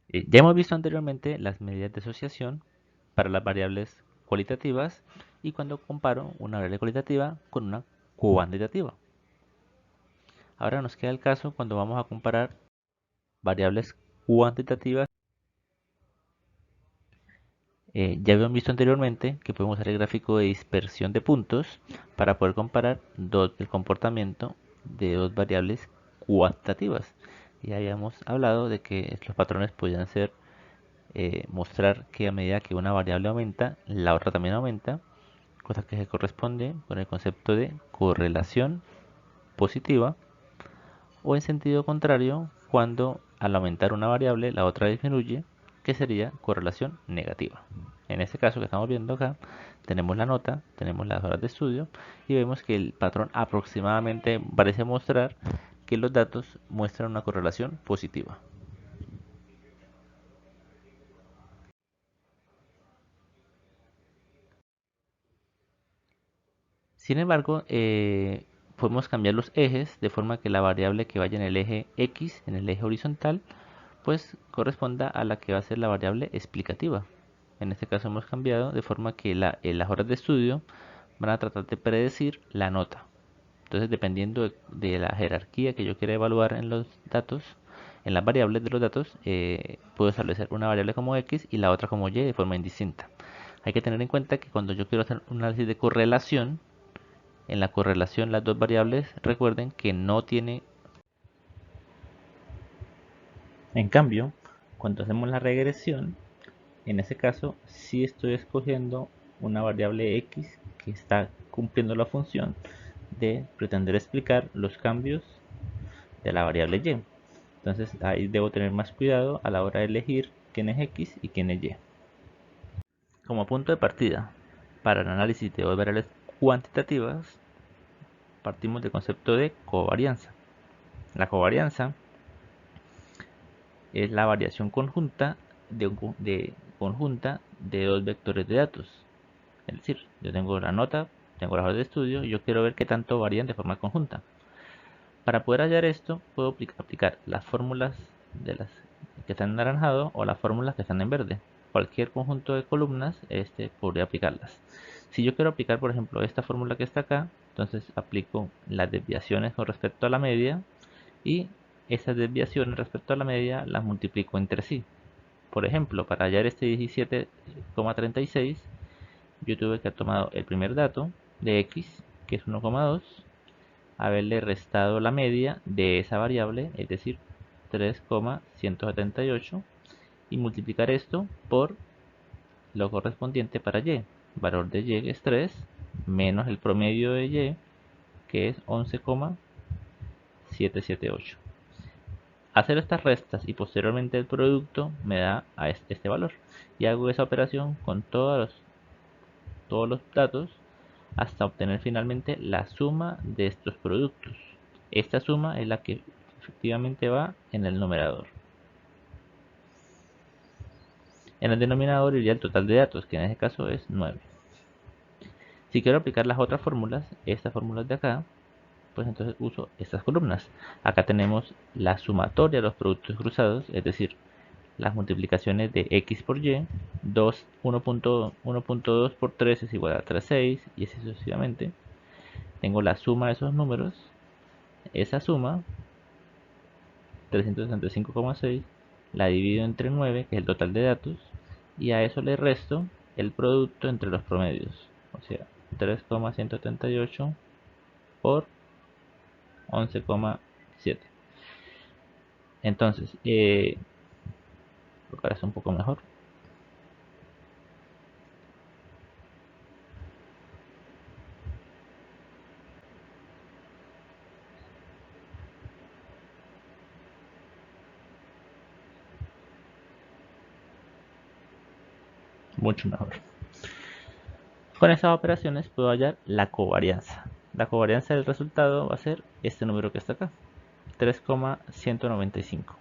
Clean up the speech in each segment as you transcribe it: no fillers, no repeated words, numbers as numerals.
Ya hemos visto anteriormente las medidas de asociación para las variables cualitativas y cuando comparo una variable cualitativa con una cuantitativa. Ahora nos queda el caso cuando vamos a comparar variables cuantitativas. Ya habíamos visto anteriormente que podemos usar el gráfico de dispersión de puntos para poder comparar el comportamiento de dos variables cuantitativas. Ya habíamos hablado de que los patrones podían ser mostrar que a medida que una variable aumenta, la otra también aumenta, cosa que se corresponde con el concepto de correlación positiva, o en sentido contrario, cuando al aumentar una variable la otra disminuye, que sería correlación negativa. En este caso que estamos viendo acá, tenemos la nota, tenemos las horas de estudio y vemos que el patrón aproximadamente parece mostrar que los datos muestran una correlación positiva. Sin embargo, podemos cambiar los ejes de forma que la variable que vaya en el eje X, en el eje horizontal, pues corresponda a la que va a ser la variable explicativa. En este caso hemos cambiado de forma que las horas de estudio van a tratar de predecir la nota. Entonces, dependiendo de la jerarquía que yo quiera evaluar en los datos, en las variables de los datos, puedo establecer una variable como X y la otra como Y de forma indistinta. Hay que tener en cuenta que cuando yo quiero hacer un análisis de correlación, en la correlación las dos variables, recuerden que no tiene. En cambio, cuando hacemos la regresión, en ese caso sí estoy escogiendo una variable X que está cumpliendo la función de pretender explicar los cambios de la variable Y. Entonces ahí debo tener más cuidado a la hora de elegir quién es X y quién es Y. Como punto de partida para el análisis de dos variables cuantitativas, partimos del concepto de covarianza. La covarianza es la variación conjunta de dos vectores de datos. Es decir, yo tengo la nota, tengo la hoja de estudio y yo quiero ver qué tanto varían de forma conjunta. Para poder hallar esto, puedo aplicar las fórmulas de las que están en naranjado o las fórmulas que están en verde. Cualquier conjunto de columnas, podría aplicarlas. Si yo quiero aplicar, por ejemplo, esta fórmula que está acá, entonces aplico las desviaciones con respecto a la media y esas desviaciones respecto a la media las multiplico entre sí. Por ejemplo, para hallar este 17,36, yo tuve que haber tomado el primer dato de x, que es 1,2, haberle restado la media de esa variable, es decir, 3,178, y multiplicar esto por lo correspondiente para y. Valor de y es 3, menos el promedio de y, que es 11,778. Hacer estas restas y posteriormente el producto me da a este valor. Y hago esa operación con todos los datos hasta obtener finalmente la suma de estos productos. Esta suma es la que efectivamente va en el numerador. En el denominador iría el total de datos, que en este caso es 9. Si quiero aplicar las otras fórmulas, estas fórmulas de acá, pues entonces uso estas columnas. Acá tenemos la sumatoria de los productos cruzados, es decir, las multiplicaciones de x por y, 1.2 por 3 es igual a 3,6 y así sucesivamente. Tengo la suma de esos números, esa suma, 365,6, la divido entre 9, que es el total de datos, y a eso le resto el producto entre los promedios, o sea, 3,178 por 11,7. Entonces, colocar esto un poco mejor. Mucho mejor. Con estas operaciones puedo hallar la covarianza. La covarianza del resultado va a ser este número que está acá, 3,195,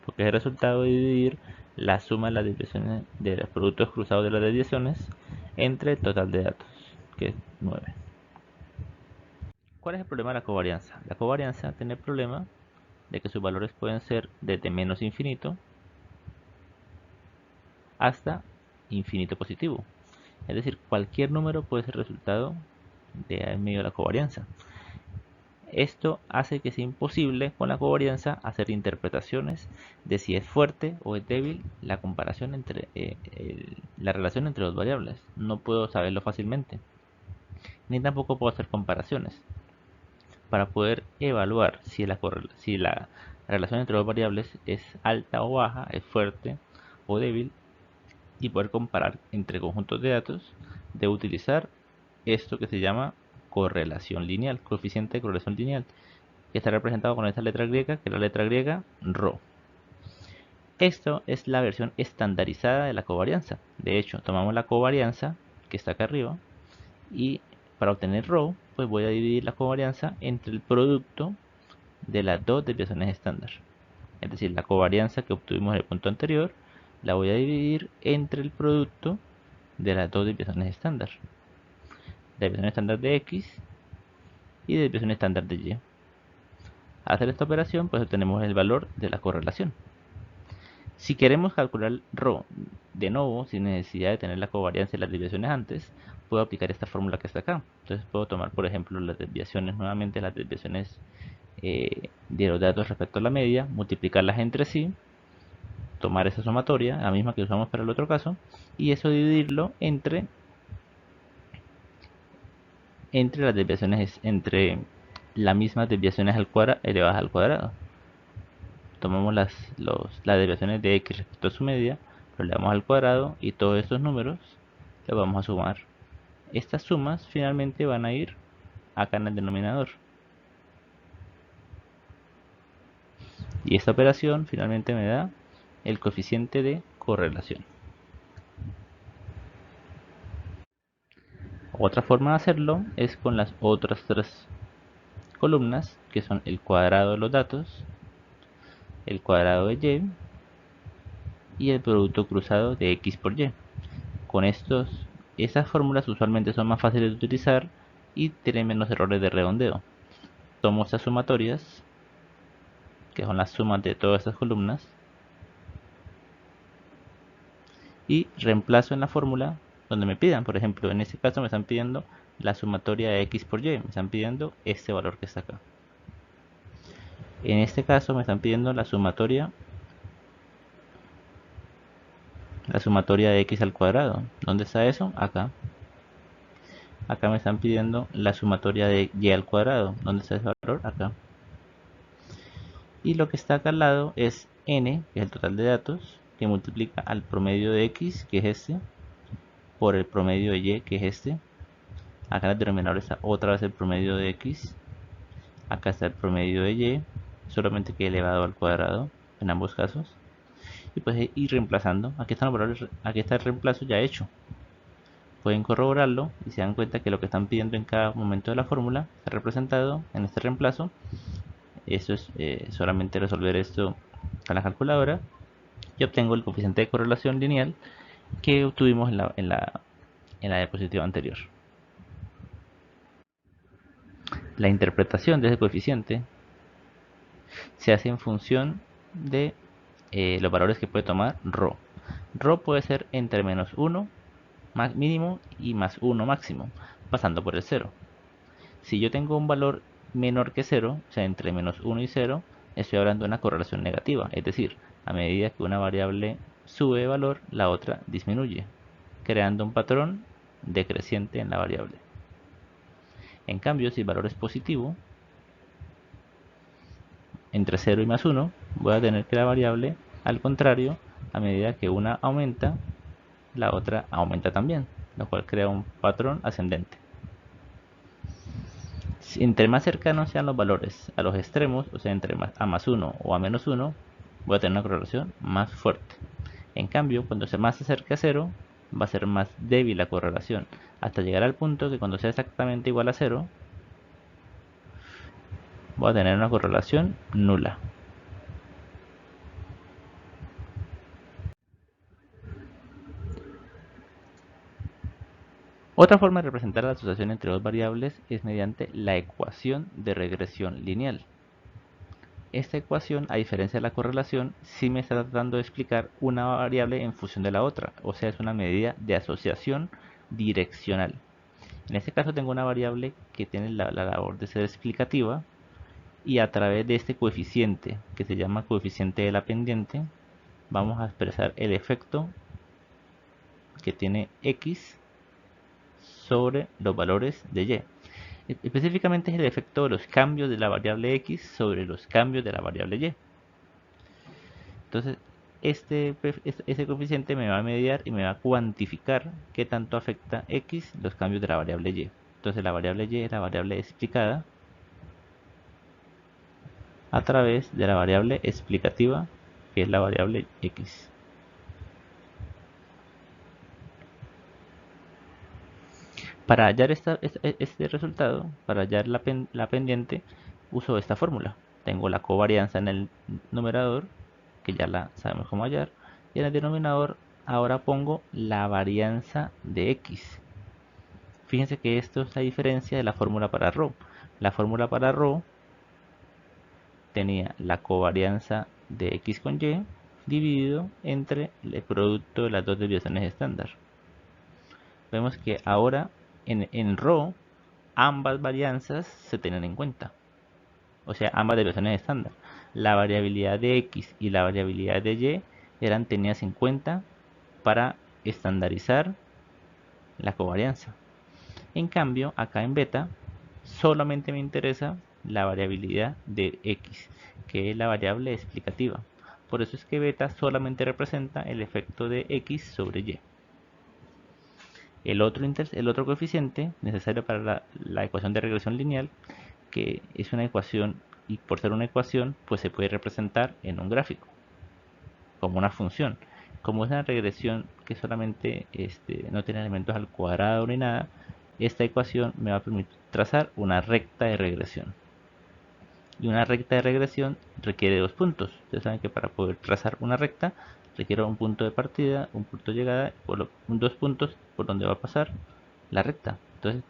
porque es el resultado de dividir la suma de las desviaciones de los productos cruzados de las desviaciones entre el total de datos, que es 9. ¿Cuál es el problema de la covarianza? La covarianza tiene el problema de que sus valores pueden ser desde menos infinito hasta infinito positivo. Es decir, cualquier número puede ser resultado de en medio de la covarianza. Esto hace que sea imposible con la covarianza hacer interpretaciones de si es fuerte o es débil la comparación entre la relación entre dos variables. No puedo saberlo fácilmente, ni tampoco puedo hacer comparaciones. Para poder evaluar si la relación entre dos variables es alta o baja, es fuerte o débil, y poder comparar entre conjuntos de datos, debo utilizar esto que se llama correlación lineal, coeficiente de correlación lineal, que está representado con esta letra griega, que es la letra griega ρ. Esto es la versión estandarizada de la covarianza. De hecho, tomamos la covarianza que está acá arriba y para obtener ρ, pues voy a dividir la covarianza entre el producto de las dos desviaciones estándar. Es decir, la covarianza que obtuvimos en el punto anterior la voy a dividir entre el producto de las dos desviaciones estándar. La desviación estándar de x y la desviación estándar de y. Al hacer esta operación, pues obtenemos el valor de la correlación. Si queremos calcular ρ de nuevo, sin necesidad de tener la covarianza y las desviaciones antes, puedo aplicar esta fórmula que está acá. Entonces puedo tomar, por ejemplo, las desviaciones, nuevamente las desviaciones de los datos respecto a la media, multiplicarlas entre sí, tomar esa sumatoria, la misma que usamos para el otro caso, y eso dividirlo entre las desviaciones, entre las mismas desviaciones al cuadrado elevadas al cuadrado. Tomamos las desviaciones de x respecto a su media, lo elevamos al cuadrado y todos estos números los vamos a sumar. Estas sumas finalmente van a ir acá en el denominador. Y esta operación finalmente me da el coeficiente de correlación. Otra forma de hacerlo es con las otras tres columnas, que son el cuadrado de los datos, el cuadrado de y el producto cruzado de x por y. Con estas fórmulas usualmente son más fáciles de utilizar y tienen menos errores de redondeo. Tomo estas sumatorias, que son las sumas de todas estas columnas, y reemplazo en la fórmula donde me pidan. Por ejemplo, en este caso me están pidiendo la sumatoria de x por y, me están pidiendo este valor que está acá. En este caso me están pidiendo la sumatoria de x al cuadrado. ¿Dónde está eso? Acá. Acá me están pidiendo la sumatoria de y al cuadrado. ¿Dónde está ese valor? Acá. Y lo que está acá al lado es n, que es el total de datos, que multiplica al promedio de x, que es este, por el promedio de y, que es este. Acá en el denominador está otra vez el promedio de x. Acá está el promedio de y, solamente que elevado al cuadrado en ambos casos. Y pues ir reemplazando. Aquí están los valores, aquí está el reemplazo ya hecho. Pueden corroborarlo y se dan cuenta que lo que están pidiendo en cada momento de la fórmula está representado en este reemplazo. Eso es solamente resolver esto a la calculadora y obtengo el coeficiente de correlación lineal que obtuvimos en la diapositiva anterior. La interpretación de ese coeficiente se hace en función de los valores que puede tomar ρ. ρ puede ser entre menos 1 mínimo y más 1 máximo, pasando por el 0. Si yo tengo un valor menor que 0, o sea, entre menos 1 y 0, estoy hablando de una correlación negativa, es decir, a medida que una variable sube de valor, la otra disminuye, creando un patrón decreciente en la variable. En cambio, si el valor es positivo, entre 0 y más 1, voy a tener que la variable, al contrario, a medida que una aumenta, la otra aumenta también, lo cual crea un patrón ascendente. Entre más cercanos sean los valores a los extremos, o sea, entre a más 1 o a menos 1, voy a tener una correlación más fuerte. En cambio, cuando se más se acerque a 0, va a ser más débil la correlación, hasta llegar al punto que cuando sea exactamente igual a 0, voy a tener una correlación nula. Otra forma de representar la asociación entre dos variables es mediante la ecuación de regresión lineal. esta ecuación, a diferencia de la correlación, sí me está tratando de explicar una variable en función de la otra, o sea, es una medida de asociación direccional. En este caso tengo una variable que tiene la labor de ser explicativa, y a través de este coeficiente, que se llama coeficiente de la pendiente, vamos a expresar el efecto que tiene x sobre los valores de y. Específicamente es el efecto de los cambios de la variable x sobre los cambios de la variable y. Entonces, este coeficiente me va a mediar y me va a cuantificar qué tanto afecta x los cambios de la variable y. Entonces, la variable y es la variable explicada a través de la variable explicativa, que es la variable x. Para hallar este resultado, para hallar la pendiente, uso esta fórmula. Tengo la covarianza en el numerador, que ya la sabemos cómo hallar, y en el denominador ahora pongo la varianza de x. Fíjense que esto es la diferencia de la fórmula para ρ. La fórmula para ρ tenía la covarianza de x con y dividido entre el producto de las dos desviaciones estándar. Vemos que ahora en ρ ambas varianzas se tienen en cuenta, o sea, ambas desviaciones estándar. La variabilidad de x y la variabilidad de y eran tenidas en cuenta para estandarizar la covarianza. En cambio, acá en beta solamente me interesa la variabilidad de x, que es la variable explicativa. Por eso es que beta solamente representa el efecto de x sobre y. El otro coeficiente necesario para la ecuación de regresión lineal, que es una ecuación, y por ser una ecuación, pues se puede representar en un gráfico, como una función. Como es una regresión que solamente no tiene elementos al cuadrado ni nada, esta ecuación me va a permitir trazar una recta de regresión. Y una recta de regresión requiere dos puntos. Ustedes saben que para poder trazar una recta requiere un punto de partida, un punto de llegada, dos puntos por donde va a pasar la recta. Entonces,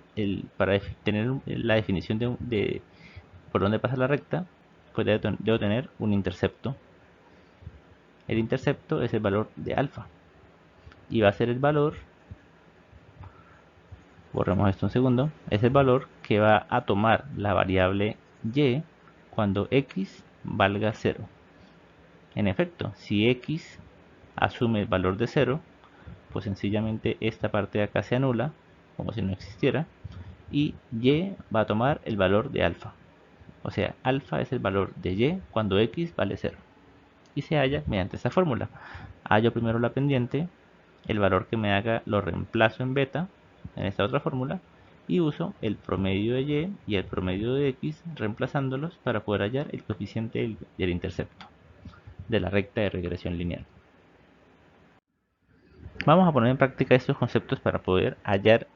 para tener la definición de por dónde pasa la recta, pues debo tener un intercepto. El intercepto es el valor de alfa. Y va a ser el valor, borremos esto un segundo, es el valor que va a tomar la variable y cuando x valga 0. En efecto, si x asume el valor de 0, pues sencillamente esta parte de acá se anula, como si no existiera, y y va a tomar el valor de alfa. O sea, alfa es el valor de y cuando x vale 0. Y se halla mediante esta fórmula. Hallo primero la pendiente, el valor que me haga lo reemplazo en beta, en esta otra fórmula, y uso el promedio de y y el promedio de x reemplazándolos para poder hallar el coeficiente del intercepto de la recta de regresión lineal. Vamos a poner en práctica estos conceptos para poder hallar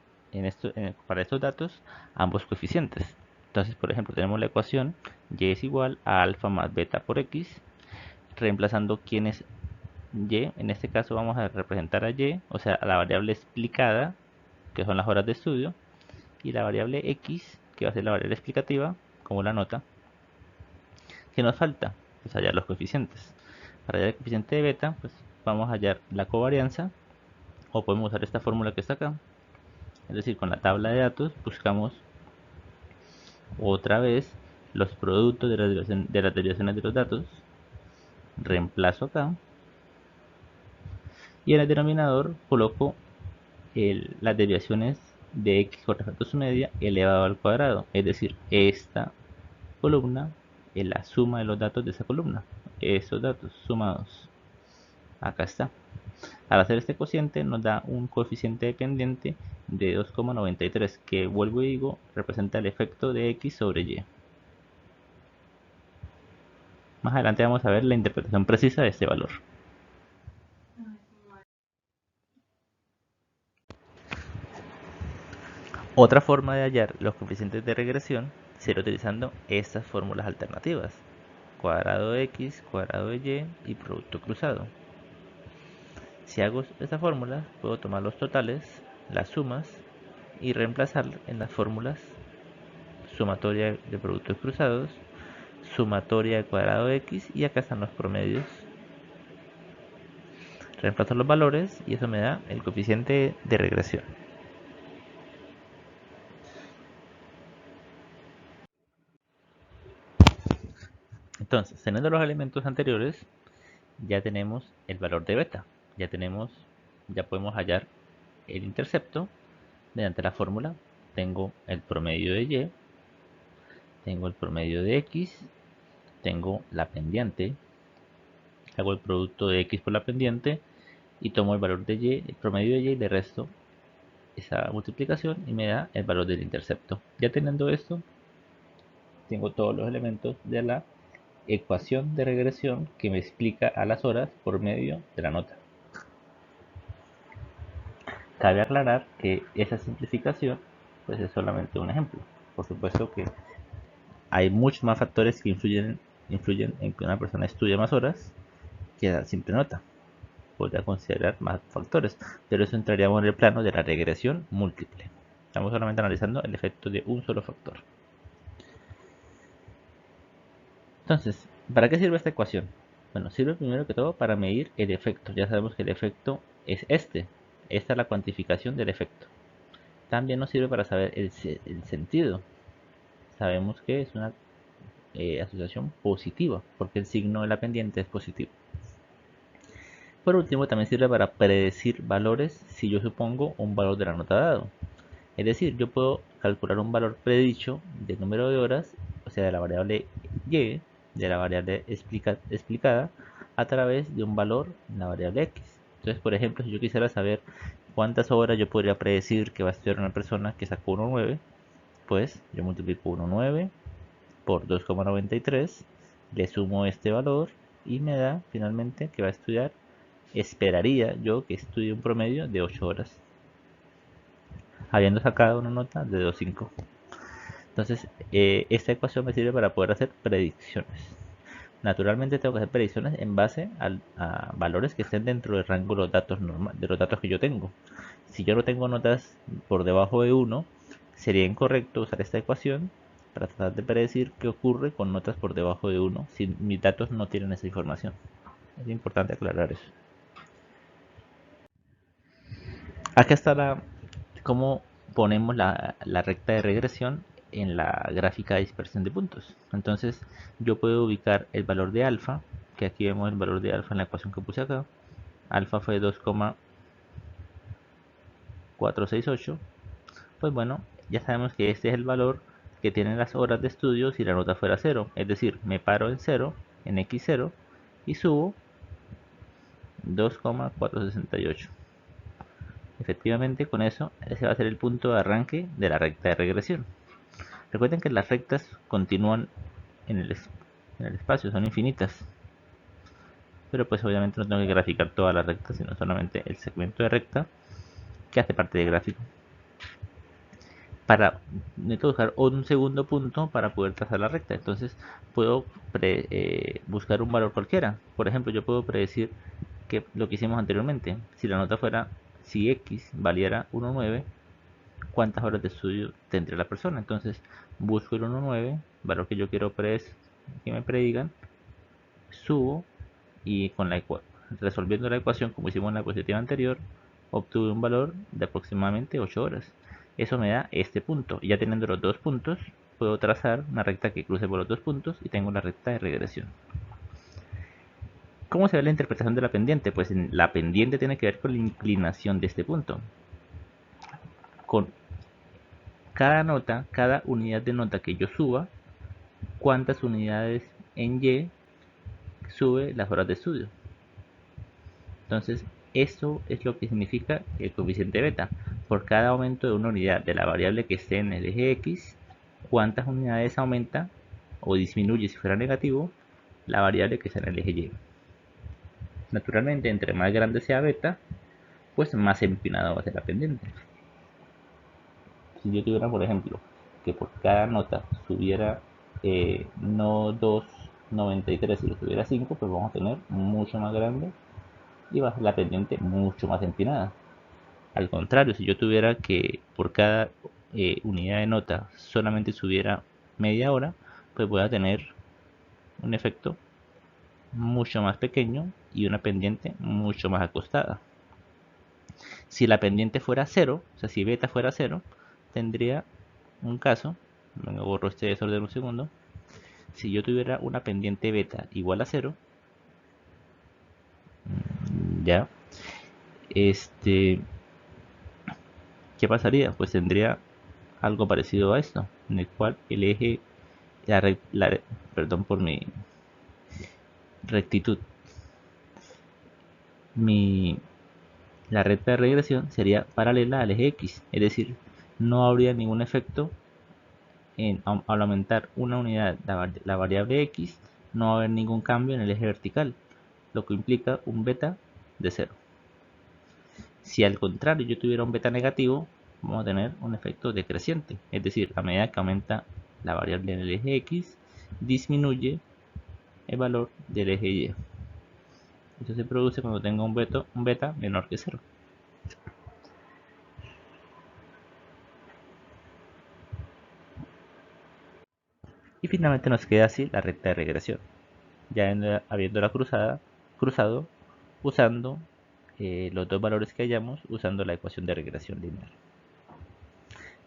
para estos datos ambos coeficientes. Entonces, por ejemplo, tenemos la ecuación y es igual a alfa más beta por x, reemplazando quién es y. En este caso vamos a representar a y, o sea, a la variable explicada, que son las horas de estudio, y la variable x, que va a ser la variable explicativa, como la nota. ¿Qué nos falta? Pues hallar los coeficientes. Para hallar el coeficiente de beta, pues vamos a hallar la covarianza, o podemos usar esta fórmula que está acá. Es decir, con la tabla de datos buscamos otra vez los productos de las derivaciones de los datos. Reemplazo acá. Y en el denominador coloco las desviaciones de x con respecto a su media elevado al cuadrado. Es decir, esta columna es la suma de los datos de esa columna. Estos datos sumados. Acá está. Al hacer este cociente nos da un coeficiente dependiente de 2,93, que vuelvo y digo representa el efecto de x sobre y. Más adelante vamos a ver la interpretación precisa de este valor. Otra forma de hallar los coeficientes de regresión sería utilizando estas fórmulas alternativas: cuadrado de x, cuadrado de y y producto cruzado. Si hago esta fórmula, puedo tomar los totales, las sumas, y reemplazar en las fórmulas sumatoria de productos cruzados, sumatoria del cuadrado de x, y acá están los promedios. Reemplazo los valores y eso me da el coeficiente de regresión. Entonces, teniendo los elementos anteriores, ya tenemos el valor de beta. Ya podemos hallar el intercepto mediante la fórmula. Tengo el promedio de y, tengo el promedio de x, tengo la pendiente, hago el producto de x por la pendiente y tomo el valor de y, el promedio de y, y le resto esa multiplicación y me da el valor del intercepto. Ya teniendo esto, tengo todos los elementos de la ecuación de regresión que me explica a las horas por medio de la nota. Cabe aclarar que esa simplificación pues es solamente un ejemplo. Por supuesto que hay muchos más factores que influyen en que una persona estudie más horas que la simple nota. Podría considerar más factores, pero eso entraríamos en el plano de la regresión múltiple. Estamos solamente analizando el efecto de un solo factor. Entonces, ¿para qué sirve esta ecuación? Bueno, sirve primero que todo para medir el efecto. Ya sabemos que el efecto es este. Esta es la cuantificación del efecto. También nos sirve para saber el sentido. Sabemos que es una asociación positiva, porque el signo de la pendiente es positivo. Por último, también sirve para predecir valores si yo supongo un valor de la nota dado. Es decir, yo puedo calcular un valor predicho del número de horas, o sea, de la variable y, de la variable explicada, a través de un valor en la variable x. Entonces, por ejemplo, si yo quisiera saber cuántas horas yo podría predecir que va a estudiar una persona que sacó 1,9, pues yo multiplico 1,9 por 2,93, le sumo este valor y me da finalmente que va a estudiar, esperaría yo que estudie un promedio de 8 horas, habiendo sacado una nota de 2,5. Entonces, esta ecuación me sirve para poder hacer predicciones. Naturalmente tengo que hacer predicciones en base a valores que estén dentro del rango de los datos de los datos que yo tengo. Si yo no tengo notas por debajo de 1, sería incorrecto usar esta ecuación para tratar de predecir qué ocurre con notas por debajo de 1 si mis datos no tienen esa información. Es importante aclarar eso. Acá está cómo ponemos la recta de regresión en la gráfica de dispersión de puntos. Entonces yo puedo ubicar el valor de alfa, que aquí vemos el valor de alfa en la ecuación que puse acá. Alfa fue 2,468. Pues bueno, ya sabemos que este es el valor que tienen las horas de estudio si la nota fuera 0. Es decir, me paro en 0, en x0, y subo 2,468. Efectivamente, con eso ese va a ser el punto de arranque de la recta de regresión. Recuerden que las rectas continúan en el espacio, son infinitas. Pero pues obviamente no tengo que graficar todas las rectas, sino solamente el segmento de recta que hace parte del gráfico. Necesito buscar un segundo punto para poder trazar la recta. Entonces puedo buscar un valor cualquiera. Por ejemplo, yo puedo predecir que lo que hicimos anteriormente, si x valiera 1,9, cuántas horas de estudio tendría la persona. Entonces busco el 1,9, valor que yo quiero que me predigan, subo y resolviendo la ecuación como hicimos en la diapositiva anterior, obtuve un valor de aproximadamente 8 horas. Eso me da este punto. Y ya teniendo los dos puntos, puedo trazar una recta que cruce por los dos puntos y tengo la recta de regresión. ¿Cómo se ve la interpretación de la pendiente? Pues la pendiente tiene que ver con la inclinación de este punto. Con cada unidad de nota que yo suba, cuántas unidades en Y sube las horas de estudio. Entonces, esto es lo que significa el coeficiente beta. Por cada aumento de una unidad de la variable que esté en el eje X, cuántas unidades aumenta o disminuye si fuera negativo la variable que está en el eje Y. Naturalmente, entre más grande sea beta, pues más empinada va a ser la pendiente. Si yo tuviera, por ejemplo, que por cada nota subiera no 2,93, si lo subiera 5, pues vamos a tener mucho más grande y va a ser la pendiente mucho más empinada. Al contrario, si yo tuviera que por cada unidad de nota solamente subiera media hora, pues voy a tener un efecto mucho más pequeño y una pendiente mucho más acostada. Si la pendiente fuera cero, o sea, si beta fuera cero, tendría un caso, me borro este desorden un segundo, si yo tuviera una pendiente beta igual a cero, ya, este, ¿qué pasaría? Pues tendría algo parecido a esto, en el cual el eje, perdón por mi rectitud, mi, la recta de regresión sería paralela al eje X, es decir, no habría ningún efecto al aumentar una unidad la variable X, no va a haber ningún cambio en el eje vertical, lo que implica un beta de cero. Si al contrario yo tuviera un beta negativo, vamos a tener un efecto decreciente, es decir, a medida que aumenta la variable en el eje X, disminuye el valor del eje Y. Esto se produce cuando tenga un beta menor que cero. Y finalmente nos queda así la recta de regresión, ya habiéndola cruzado usando los dos valores que hayamos usando la ecuación de regresión lineal.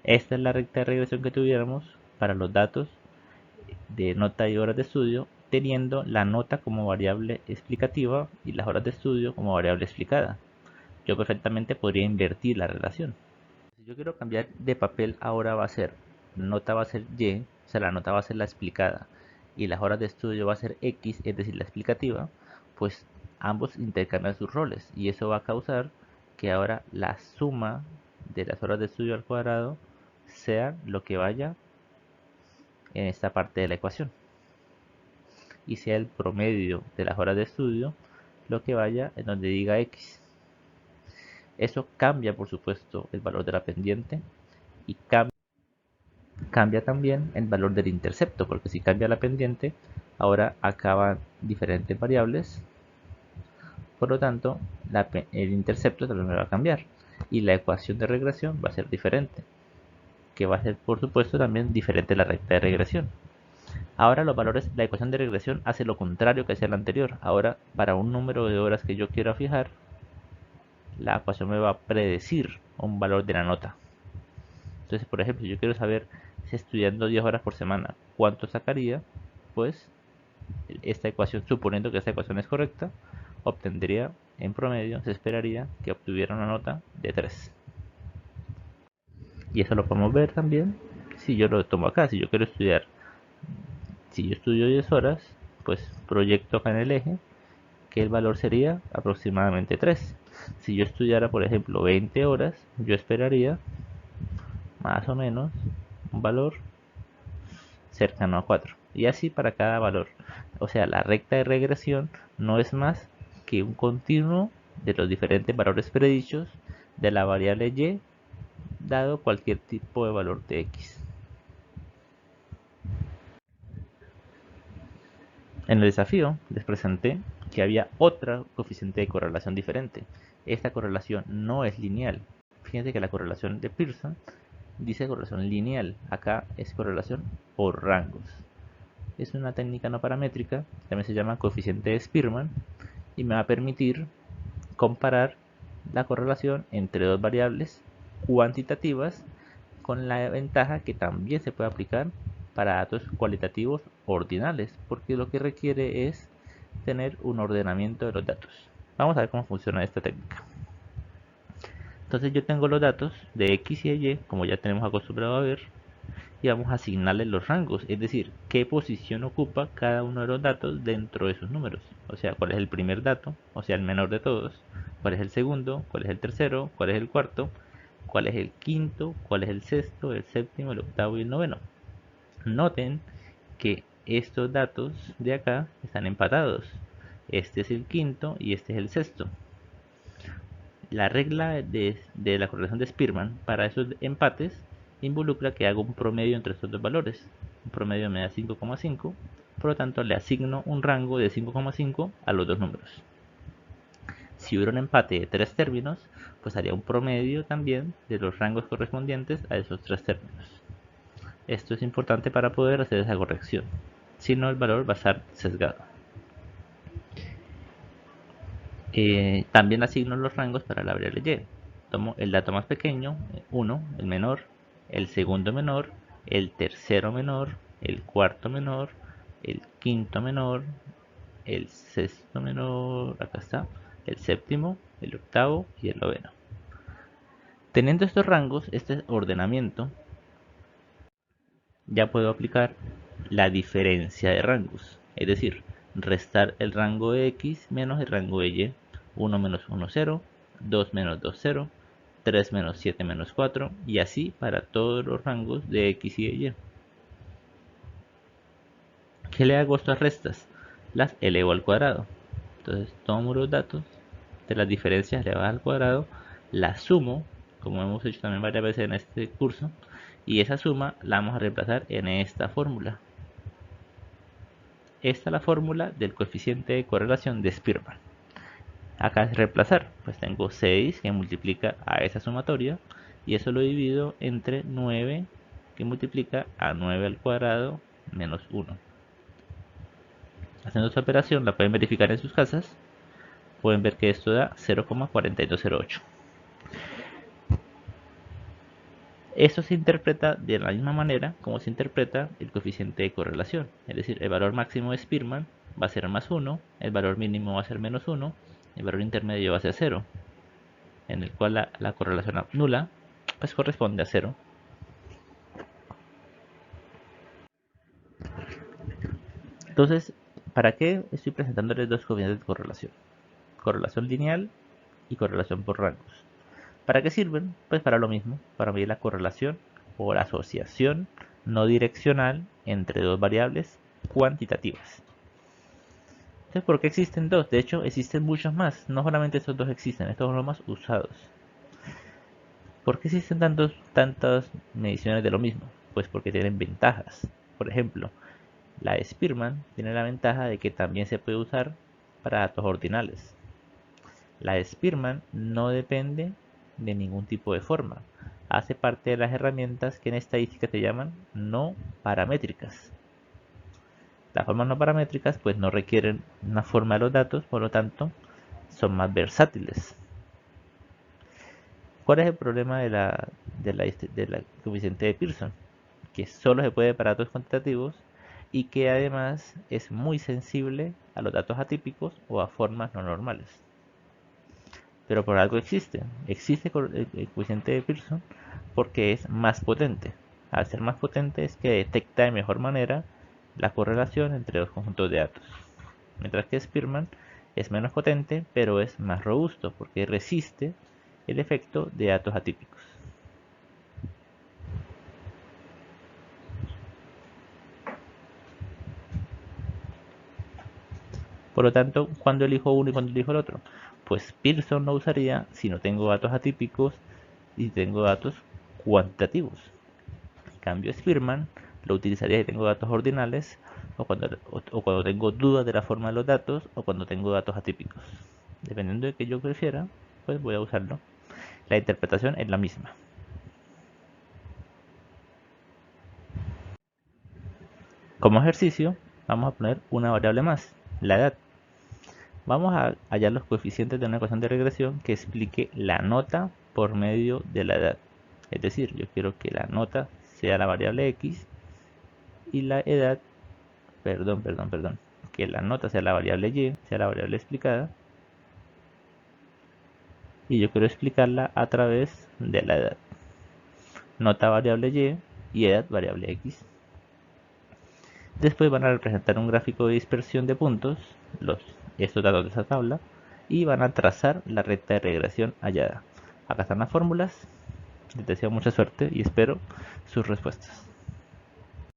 Esta es la recta de regresión que tuviéramos para los datos de nota y horas de estudio, teniendo la nota como variable explicativa y las horas de estudio como variable explicada. Yo perfectamente podría invertir la relación. Si yo quiero cambiar de papel, ahora va a ser, nota va a ser Y, o sea, la nota va a ser la explicada y las horas de estudio va a ser X, es decir, la explicativa, pues ambos intercambian sus roles y eso va a causar que ahora la suma de las horas de estudio al cuadrado sea lo que vaya en esta parte de la ecuación y sea el promedio de las horas de estudio lo que vaya en donde diga X. Eso cambia, por supuesto, el valor de la pendiente y cambia también el valor del intercepto, porque si cambia la pendiente, ahora acaban diferentes variables, por lo tanto, el intercepto también me va a cambiar y la ecuación de regresión va a ser diferente, que va a ser, por supuesto, también diferente la recta de regresión. Ahora los valores, la ecuación de regresión hace lo contrario que hacía la anterior. Ahora, para un número de horas que yo quiero fijar, la ecuación me va a predecir un valor de la nota. Entonces, por ejemplo, si yo quiero saber si estudiando 10 horas por semana, ¿cuánto sacaría? Pues esta ecuación, suponiendo que esta ecuación es correcta, obtendría en promedio, se esperaría que obtuviera una nota de 3. Y eso lo podemos ver también si yo lo tomo acá. Si yo quiero estudiar, si yo estudio 10 horas, pues proyecto acá en el eje que el valor sería aproximadamente 3. Si yo estudiara, por ejemplo, 20 horas, yo esperaría más o menos un valor cercano a 4. Y así para cada valor. O sea, la recta de regresión no es más que un continuo de los diferentes valores predichos de la variable y dado cualquier tipo de valor de x. En el desafío les presenté que había otra coeficiente de correlación diferente. Esta correlación no es lineal. Fíjense que la correlación de Pearson dice correlación lineal. Acá es correlación por rangos. Es una técnica no paramétrica, también se llama coeficiente de Spearman, y me va a permitir comparar la correlación entre dos variables cuantitativas con la ventaja que también se puede aplicar para datos cualitativos ordinales, porque lo que requiere es tener un ordenamiento de los datos. Vamos a ver cómo funciona esta técnica. Entonces yo tengo los datos de X y Y, como ya tenemos acostumbrado a ver, y vamos a asignarle los rangos, es decir, qué posición ocupa cada uno de los datos dentro de esos números. O sea, cuál es el primer dato, o sea, el menor de todos, cuál es el segundo, cuál es el tercero, cuál es el cuarto, cuál es el quinto, cuál es el sexto, el séptimo, el octavo y el noveno. Noten que estos datos de acá están empatados. Este es el quinto y este es el sexto. La regla de la correlación de Spearman para esos empates involucra que hago un promedio entre estos dos valores. Un promedio me da 5,5, por lo tanto le asigno un rango de 5,5 a los dos números. Si hubiera un empate de tres términos, pues haría un promedio también de los rangos correspondientes a esos tres términos. Esto es importante para poder hacer esa corrección. si no el valor va a estar sesgado. También asigno los rangos para la variable y. Tomo el dato más pequeño, 1, el menor, el segundo menor, el tercero menor, el cuarto menor, el quinto menor, el sexto menor, acá está, el séptimo, el octavo y el noveno. Teniendo estos rangos, este ordenamiento, ya puedo aplicar la diferencia de rangos, es decir, restar el rango de x menos el rango de y. 1 menos 1, 0, 2 menos 2, 0, 3 menos 7 menos 4, y así para todos los rangos de x y de y. ¿Qué le hago a estas restas? Las elevo al cuadrado. Entonces tomo los datos de las diferencias elevadas al cuadrado, las sumo, como hemos hecho también varias veces en este curso, y esa suma la vamos a reemplazar en esta fórmula. Esta es la fórmula del coeficiente de correlación de Spearman. Acá es reemplazar, pues tengo 6 que multiplica a esa sumatoria y eso lo divido entre 9 que multiplica a 9 al cuadrado menos 1. Haciendo esta operación, la pueden verificar en sus casas, pueden ver que esto da 0,4208. Esto se interpreta de la misma manera como se interpreta el coeficiente de correlación, es decir, el valor máximo de Spearman va a ser más 1, el valor mínimo va a ser menos 1, el valor intermedio va a ser 0, en el cual la correlación nula pues corresponde a 0. Entonces, ¿para qué estoy presentándoles dos coeficientes de correlación? Correlación lineal y correlación por rangos. ¿Para qué sirven? Pues para lo mismo, para medir la correlación o la asociación no direccional entre dos variables cuantitativas. Entonces, ¿por qué existen dos? De hecho, existen muchos más. No solamente estos dos existen, estos son los más usados. ¿Por qué existen tantas mediciones de lo mismo? Pues porque tienen ventajas. Por ejemplo, la de Spearman tiene la ventaja de que también se puede usar para datos ordinales. La de Spearman no depende de ningún tipo de forma. Hace parte de las herramientas que en estadística se llaman no paramétricas. Las formas no paramétricas pues no requieren una forma de los datos, por lo tanto son más versátiles. ¿Cuál es el problema de la coeficiente de Pearson? Que solo se puede para datos cuantitativos y que además es muy sensible a los datos atípicos o a formas no normales. Pero por algo existe. Existe el coeficiente de Pearson porque es más potente. Al ser más potente es que detecta de mejor manera la correlación entre dos conjuntos de datos. Mientras que Spearman es menos potente, pero es más robusto porque resiste el efecto de datos atípicos. Por lo tanto, ¿cuándo elijo uno y cuándo elijo el otro? Pues Pearson lo usaría si no tengo datos atípicos y tengo datos cuantitativos. En cambio, Spearman lo utilizaría si tengo datos ordinales o cuando tengo dudas de la forma de los datos o cuando tengo datos atípicos. Dependiendo de que yo prefiera, pues voy a usarlo. La interpretación es la misma. Como ejercicio, vamos a poner una variable más, la edad. Vamos a hallar los coeficientes de una ecuación de regresión que explique la nota por medio de la edad. Es decir, yo quiero que la nota sea la variable x y la edad, que la nota sea la variable y, sea la variable explicada, y yo quiero explicarla a través de la edad. Nota variable y edad variable x. Después van a representar un gráfico de dispersión de puntos, estos datos de esa tabla, y van a trazar la recta de regresión hallada. Acá están las fórmulas. Les deseo mucha suerte y espero sus respuestas.